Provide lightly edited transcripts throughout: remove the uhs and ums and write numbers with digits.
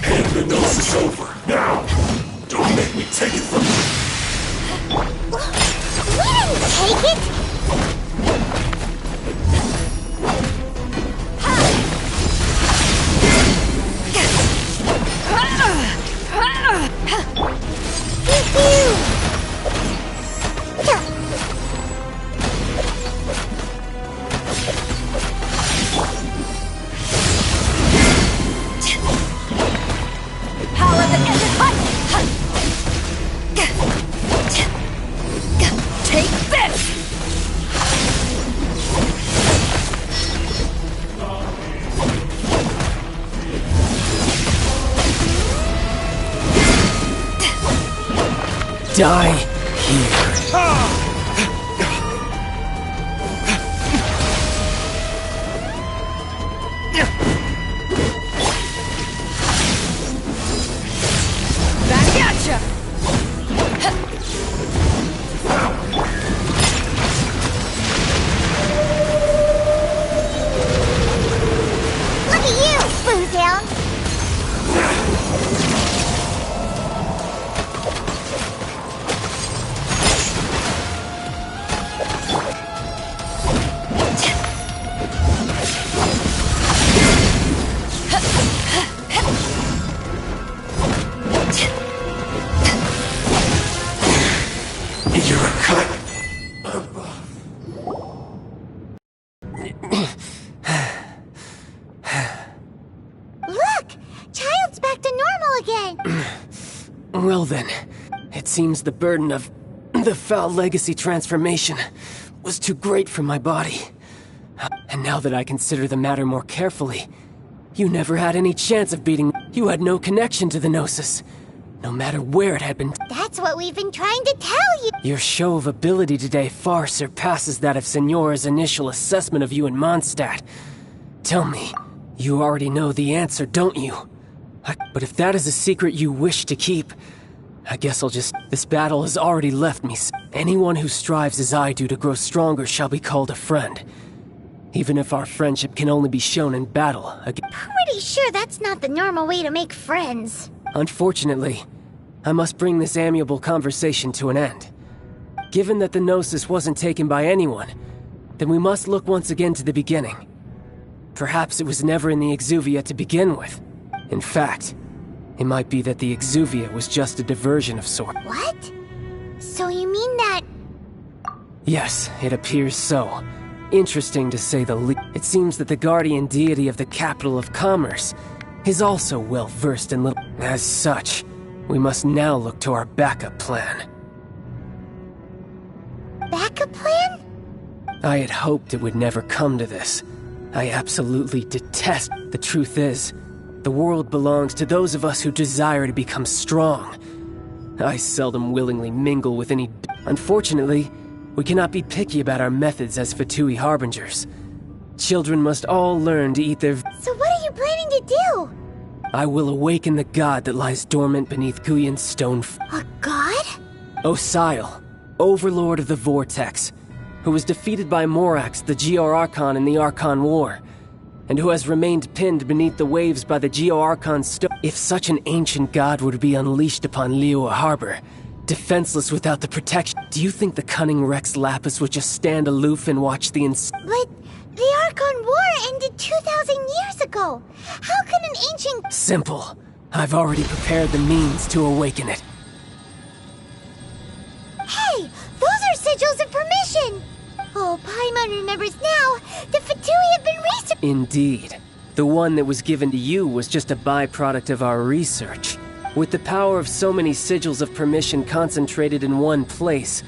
And the dose is over. Now, don't make me take it from you. We didn't take it! Die here. Back at ya! Look at you, Boo Down! Well then, it seems the burden of the foul legacy transformation was too great for my body. And now that I consider the matter more carefully, you never had any chance of beating me. You had no connection to the Gnosis, no matter where it had been. That's what we've been trying to tell you! Your show of ability today far surpasses that of Signora's initial assessment of you in Mondstadt. Tell me, you already know the answer, don't you? But if that is a secret you wish to keep, I guess I'll just... This battle has already left me. Anyone who strives as I do to grow stronger shall be called a friend. Even if our friendship can only be shown in battle. Pretty sure that's not the normal way to make friends. Unfortunately, I must bring this amiable conversation to an end. Given that the Gnosis wasn't taken by anyone, then we must look once again to the beginning. Perhaps it was never in the Exuvia to begin with. In fact, it might be that the Exuvia was just a diversion of sorts. What? So you mean that... Yes, it appears so. Interesting to say the least. It seems that the guardian deity of the capital of commerce is also well versed in little... As such, we must now look to our backup plan. Backup plan? I had hoped it would never come to this. I absolutely detest... The truth is, the world belongs to those of us who desire to become strong. I seldom willingly mingle with any... Unfortunately, we cannot be picky about our methods as Fatui Harbingers. Children must all learn to eat their... So what are you planning to do? I will awaken the god that lies dormant beneath Guyon's stone... A god? Osile, overlord of the Vortex, who was defeated by Morax, the Geo-Archon in the Archon War, and who has remained pinned beneath the waves by the Geo-Archon's stone. If such an ancient god were to be unleashed upon Liyue Harbor, defenseless without the protection, do you think the cunning Rex Lapis would just stand aloof and watch the But the Archon War ended 2,000 years ago! How could an ancient... Simple. I've already prepared the means to awaken it. Hey! Those are sigils of permission! Oh, Paimon remembers now! The Fatui have been researched! Indeed. The one that was given to you was just a byproduct of our research. With the power of so many sigils of permission concentrated in one place,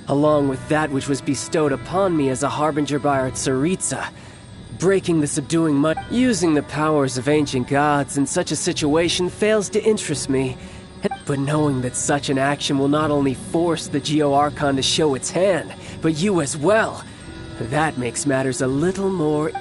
along with that which was bestowed upon me as a harbinger by our Tsaritsa, breaking the subduing mud, using the powers of ancient gods in such a situation fails to interest me. But knowing that such an action will not only force the Geo-Archon to show its hand, but you as well, that makes matters a little more...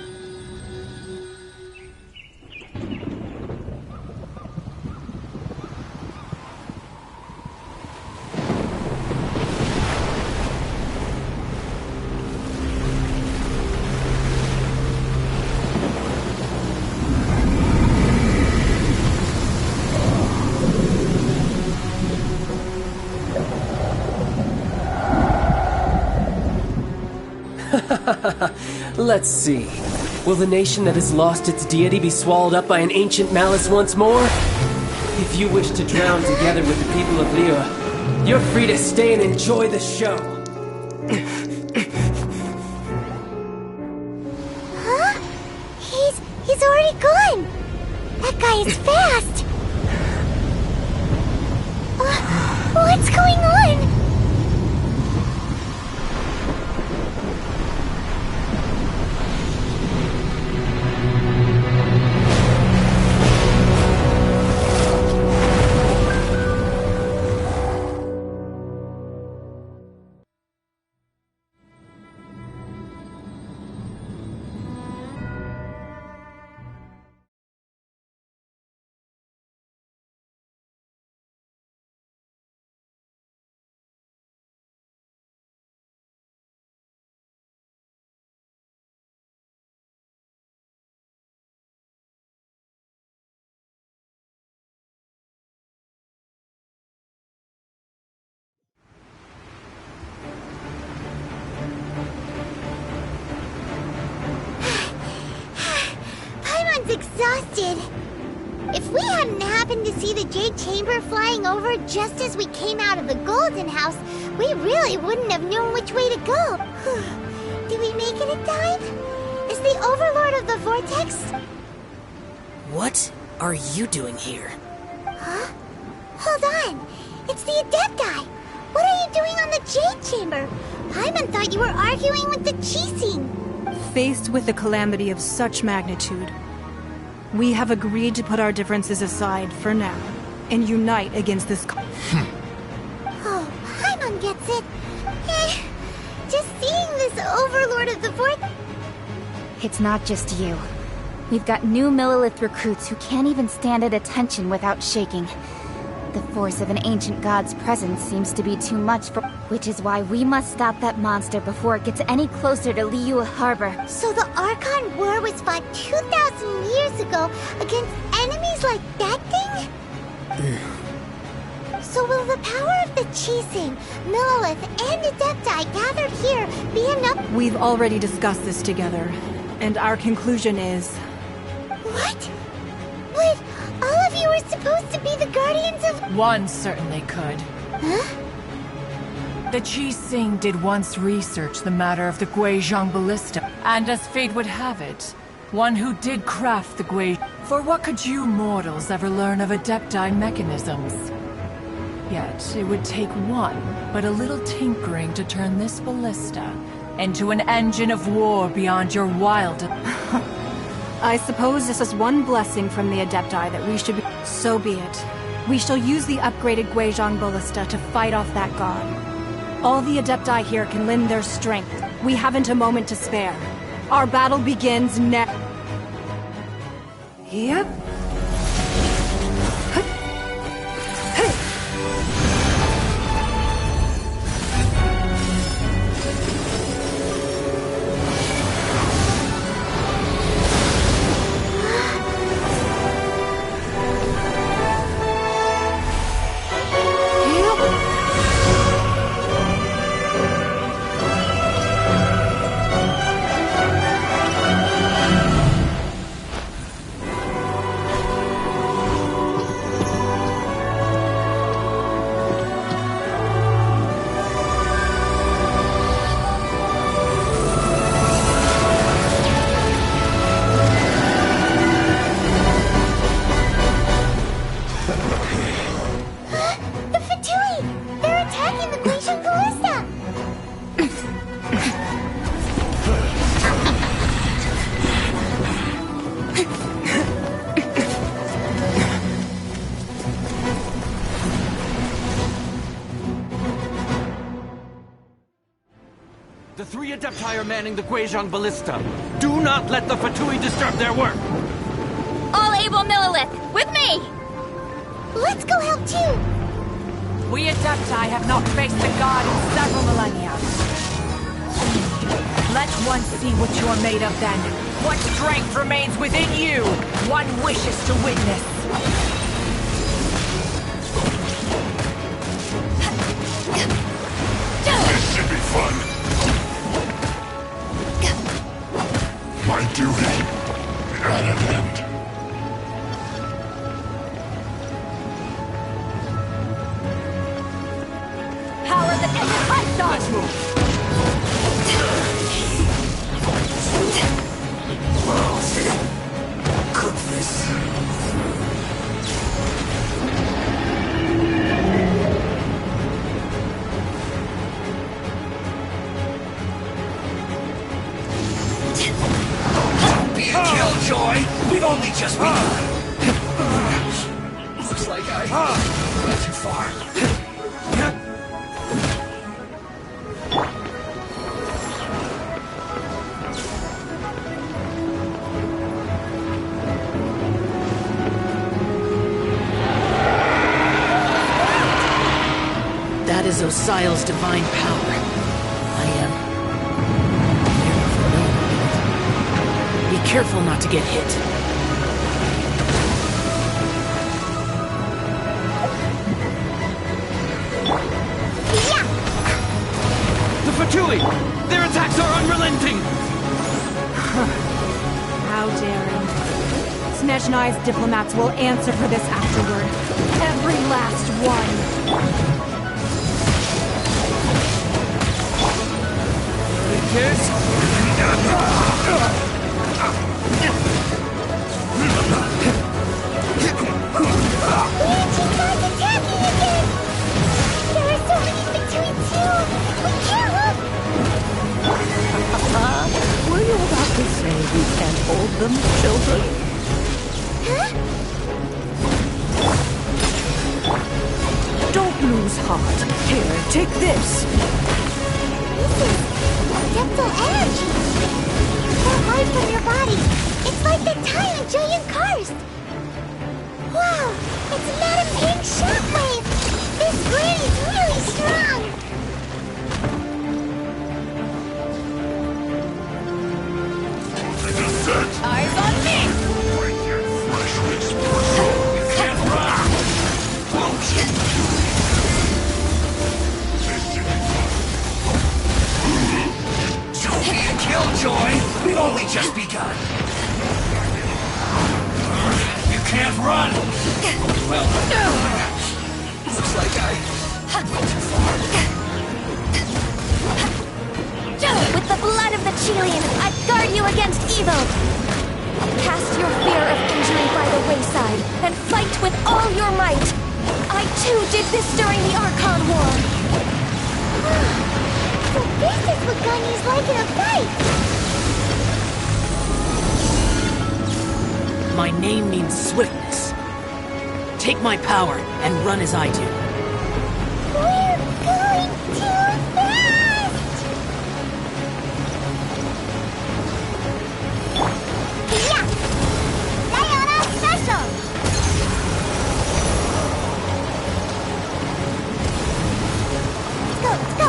Let's see. Will the nation that has lost its deity be swallowed up by an ancient malice once more? If you wish to drown together with the people of Liyue, you're free to stay and enjoy the show. Huh? He's already gone! That guy is fast! What's going on? Exhausted. If we hadn't happened to see the Jade Chamber flying over just as we came out of the Golden House, we really wouldn't have known which way to go. Did we make it in time? Is the Overlord of the Vortex? What are you doing here? Huh? Hold on. It's the Adepti. What are you doing on the Jade Chamber? Paimon thought you were arguing with the Chising. Faced with a calamity of such magnitude, we have agreed to put our differences aside for now and unite against this Oh, Paimon gets it. Just seeing this Overlord of the Vortex. It's not just you. We've got new Millelith recruits who can't even stand at attention without shaking. The force of an ancient god's presence seems to be too much for... Which is why we must stop that monster before it gets any closer to Liyue Harbor. So the Archon War was fought 2,000 years ago against enemies like that thing? So will the power of the Chising, Millelith, and Adepti gathered here be enough? We've already discussed this together, and our conclusion is... What? But all of you are supposed to be the guardians of... One certainly could. Huh? The Chising did once research the matter of the Guizhong Ballista, and as fate would have it, one who did craft the Guizhong... For what could you mortals ever learn of Adepti mechanisms? Yet, it would take one, but a little tinkering to turn this ballista into an engine of war beyond your wildest... I suppose this is one blessing from the Adepti that we should be... So be it. We shall use the upgraded Guizhong Ballista to fight off that god. All the Adepti here can lend their strength. We haven't a moment to spare. Our battle begins next. Yep. The three Adepti are manning the Guizhong Ballista. Do not let the Fatui disturb their work! All able Millelith, with me! Let's go help too! We Adepti have not faced the god in several millennia. Let one see what you are made of then. What strength remains within you, one wishes to witness. This should be fun. At an end. Power that isn't lights on! Let's move. Cook this. Be a killjoy! We've only just begun! Looks like I went too far. That is Osial's divine power. I am... Be careful not to get hit. The Fatui! Their attacks are unrelenting! How daring. Snezhnai's diplomats will answer for this afterward. Every last one. Kids? attacking again! There are so many Fatui too! We can't look! Were you about to say we can't hold them, children? Huh? Don't lose heart. Here, take this. This is adeptal energy! That light from your body! It's like the time in Julian Karst! Wow! It's Madame Ping's shockwave! This granny's really strong! Eyes on me! Break your flesh with spiritual. You can't run! Don't be a killjoy! We've only just begun! You can't run! Well, looks like I went too far. With the blood of the Chilean, I guard you against evil! Cast your fear of injury by the wayside, and fight with all your might! I too did this during the Archon War! So this is what Gunny's like in a fight! My name means swiftness. Take my power and run as I do. We're going too fast! Yeah! Sayonara special! Let's go, let's go!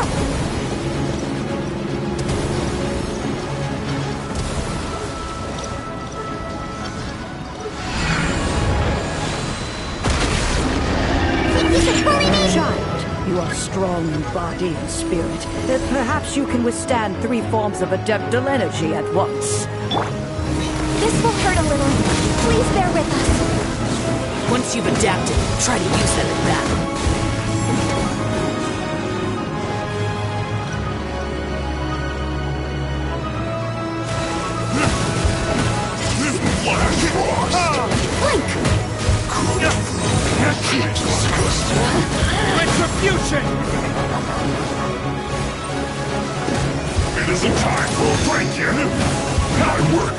Child, you are strong in body and spirit. Perhaps you can withstand 3 forms of adeptal energy at once. This will hurt a little. Please bear with us. Once you've adapted, try to use that in battle. Blink! Retribution! It isn't time for a break-in. My work.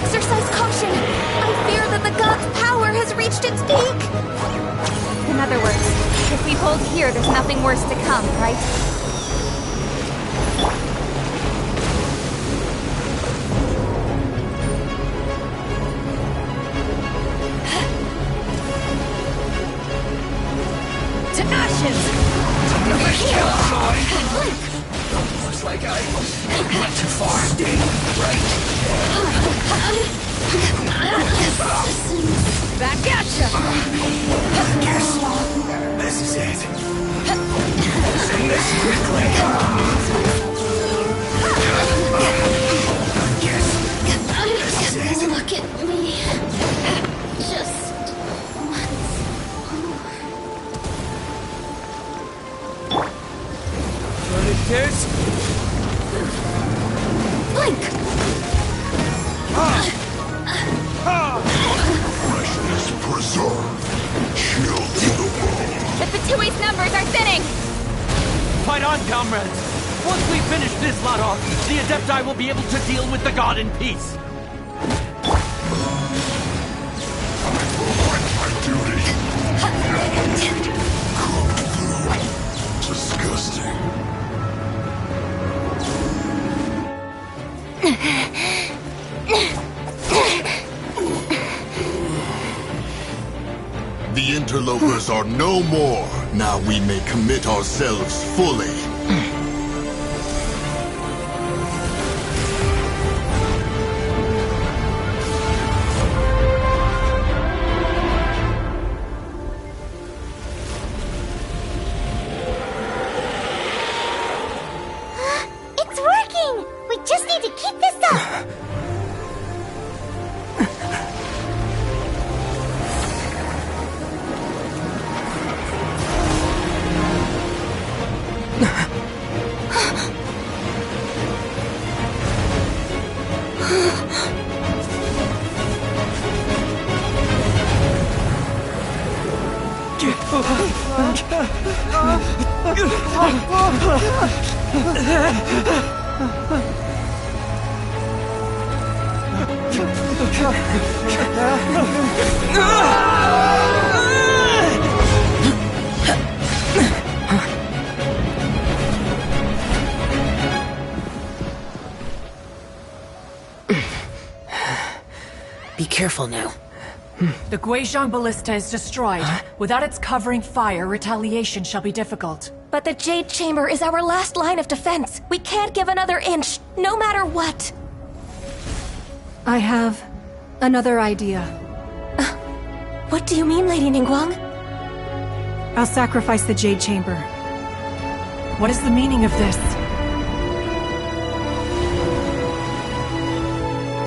Exercise caution! I fear that the god's power has reached its peak! In other words, if we hold here, there's nothing worse to come, right? To ashes! Looks like I went too far. Stay right on, comrades! Once we finish this lot off, the Adepti will be able to deal with the god in peace. My duty. Come through. Disgusting. The interlopers are no more. Now we may commit ourselves fully. It's working! We just need to keep this up! Be careful now. The Guizhong Ballista is destroyed. Without its covering fire, retaliation shall be difficult. But the Jade Chamber is our last line of defense. We can't give another inch, no matter what. I have another idea. What do you mean, Lady Ningguang? I'll sacrifice the Jade Chamber. What is the meaning of this?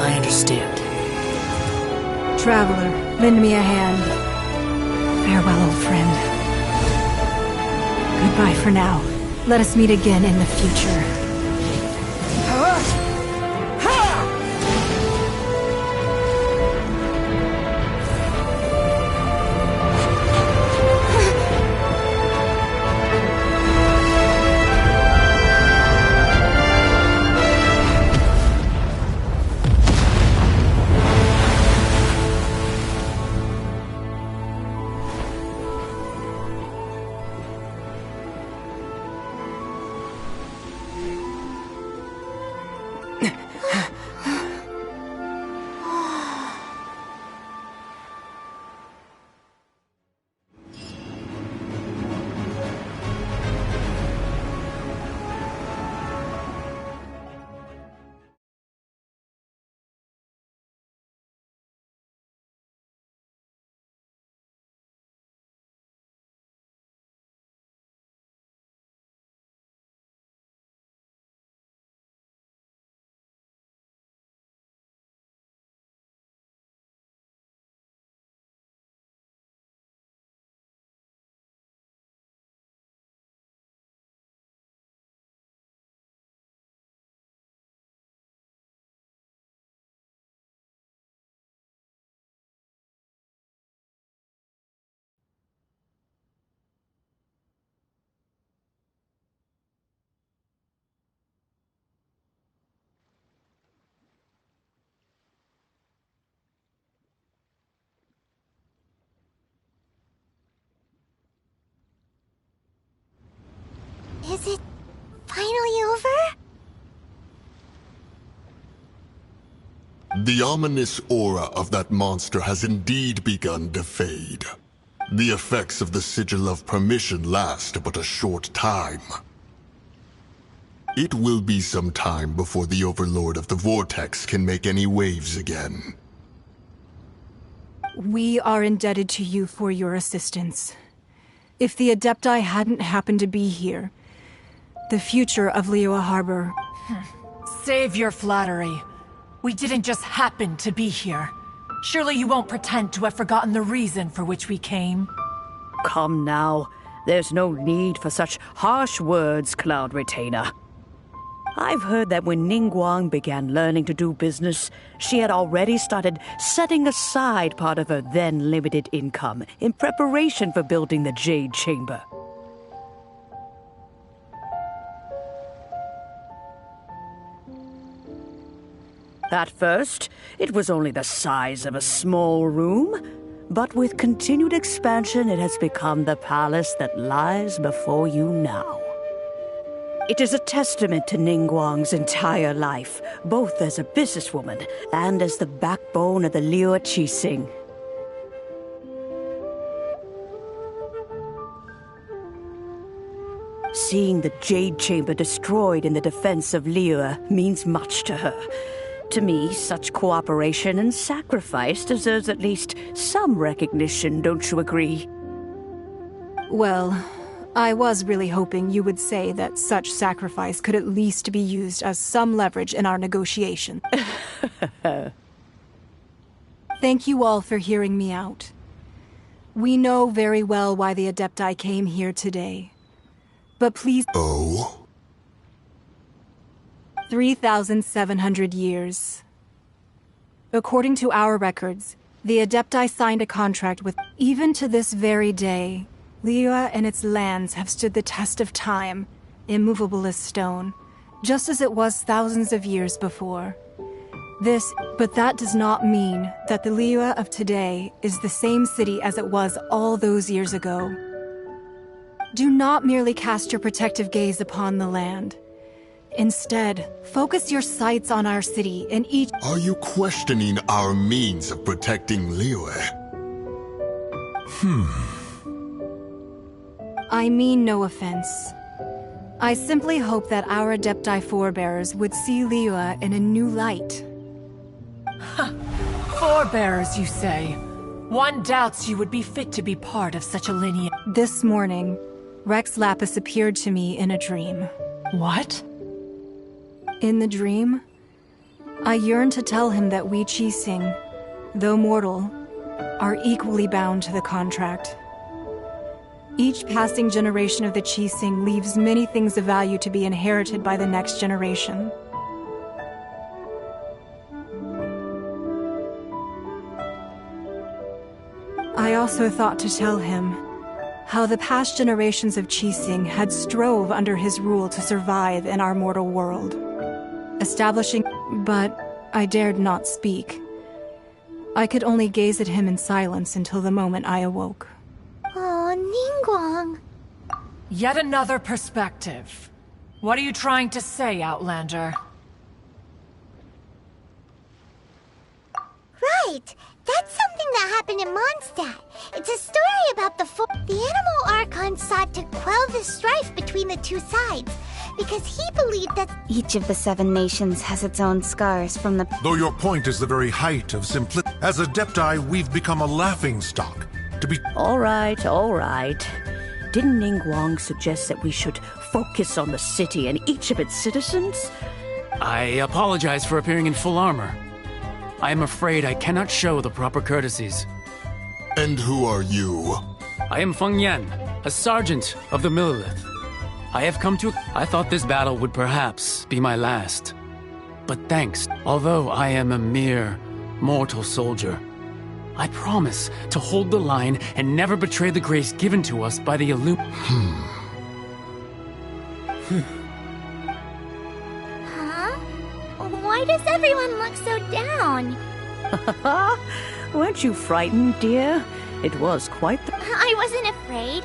I understand. Traveler, lend me a hand. Farewell, old friend. Goodbye for now. Let us meet again in the future. Is it finally over? The ominous aura of that monster has indeed begun to fade. The effects of the Sigil of Permission last but a short time. It will be some time before the Overlord of the Vortex can make any waves again. We are indebted to you for your assistance. If the Adepti hadn't happened to be here, the future of Liyue Harbor... Save your flattery. We didn't just happen to be here. Surely you won't pretend to have forgotten the reason for which we came. Come now. There's no need for such harsh words, Cloud Retainer. I've heard that when Ningguang began learning to do business, she had already started setting aside part of her then limited income in preparation for building the Jade Chamber. At first, it was only the size of a small room, but with continued expansion, it has become the palace that lies before you now. It is a testament to Ningguang's entire life, both as a businesswoman and as the backbone of the Liu Qixing. Seeing the Jade Chamber destroyed in the defense of Liu means much to her. To me, such cooperation and sacrifice deserves at least some recognition, don't you agree? Well, I was really hoping you would say that such sacrifice could at least be used as some leverage in our negotiation. Thank you all for hearing me out. We know very well why the Adepti came here today. But please... Oh? 3,700 years. According to our records, the Adepti signed a contract with... Even to this very day, Liu and its lands have stood the test of time, immovable as stone, just as it was thousands of years before. But that does not mean that the Liu of today is the same city as it was all those years ago. Do not merely cast your protective gaze upon the land. Instead, focus your sights on our city and each... Are you questioning our means of protecting Liu? I mean no offense. I simply hope that our Adepti forebears would see Liu in a new light. Forebearers, you say? One doubts you would be fit to be part of such a lineage. This morning, Rex Lapis appeared to me in a dream. What? In the dream, I yearned to tell him that we Qixing, though mortal, are equally bound to the contract. Each passing generation of the Qixing leaves many things of value to be inherited by the next generation. I also thought to tell him how the past generations of Qixing had strove under his rule to survive in our mortal world, establishing... But I dared not speak. I could only gaze at him in silence until the moment I awoke. Oh, Ningguang. Yet another perspective. What are you trying to say, Outlander? Right! That's something that happened in Mondstadt. It's a story about the Animal Archon sought to quell the strife between the two sides, because he believed that... Each of the 7 nations has its own scars from the... Though your point is the very height of simplicity, as Adepti, we've become a laughingstock. To be... All right. Didn't Ningguang suggest that we should focus on the city and each of its citizens? I apologize for appearing in full armor. I am afraid I cannot show the proper courtesies. And who are you? I am Feng Yan, a sergeant of the Millilith. I have come to... I thought this battle would perhaps be my last. But thanks, although I am a mere mortal soldier, I promise to hold the line and never betray the grace given to us by the Huh? Why does everyone look so down? Weren't you frightened, dear? It was quite the... I wasn't afraid.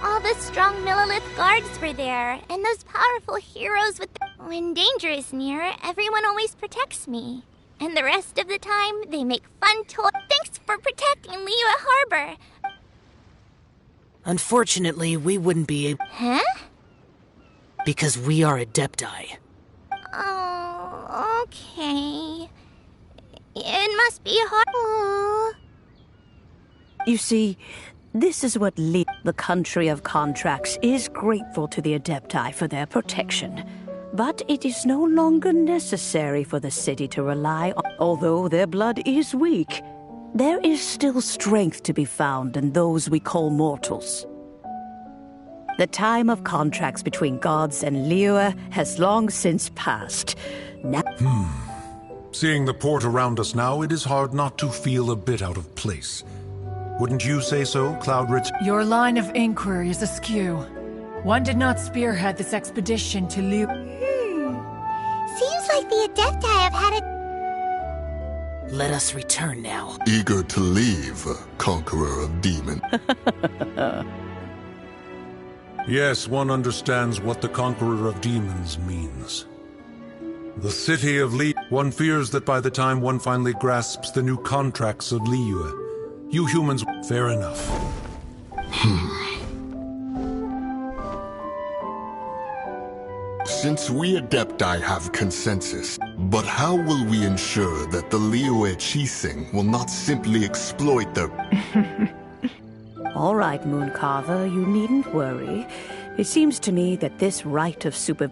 All the strong Millilith guards were there, and those powerful heroes with the... When danger is near, everyone always protects me. And the rest of the time, they make fun toys. Thanks for protecting Liu Harbor. Unfortunately, we wouldn't be able... Huh? Because we are Adepti. Oh, okay. It must be hard. You see, this is what the country of contracts is grateful to the Adepti for their protection. But it is no longer necessary for the city to rely on... Although their blood is weak, there is still strength to be found in those we call mortals. The time of contracts between gods and Liu has long since passed. Now... Seeing the port around us now, it is hard not to feel a bit out of place. Wouldn't you say so, Cloudrit? Your line of inquiry is askew. One did not spearhead this expedition to Liu... Seems like the Adepti have had a... Let us return now. Eager to leave, conqueror of demons. Yes, one understands what the conqueror of demons means. The city of Li... One fears that by the time one finally grasps the new contracts of Liyue, you humans... Fair enough. Since we Adepti have consensus, but how will we ensure that the Liyue Qixing will not simply exploit their... All right, Mooncarver, you needn't worry. It seems to me that this right of super...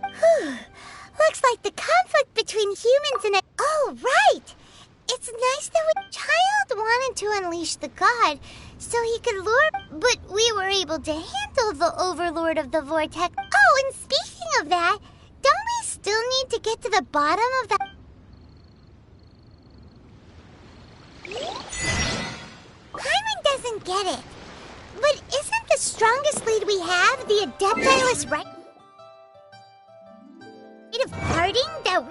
Looks like the conflict between humans and... Oh, right! It's nice that the child wanted to unleash the god, so he could lure... But we were able to handle the Overlord of the Vortex. Oh, and speaking of that, don't we still need to get to the bottom of the... Paimon doesn't get it. But isn't the strongest lead we have the Adepti-less right of parting that we...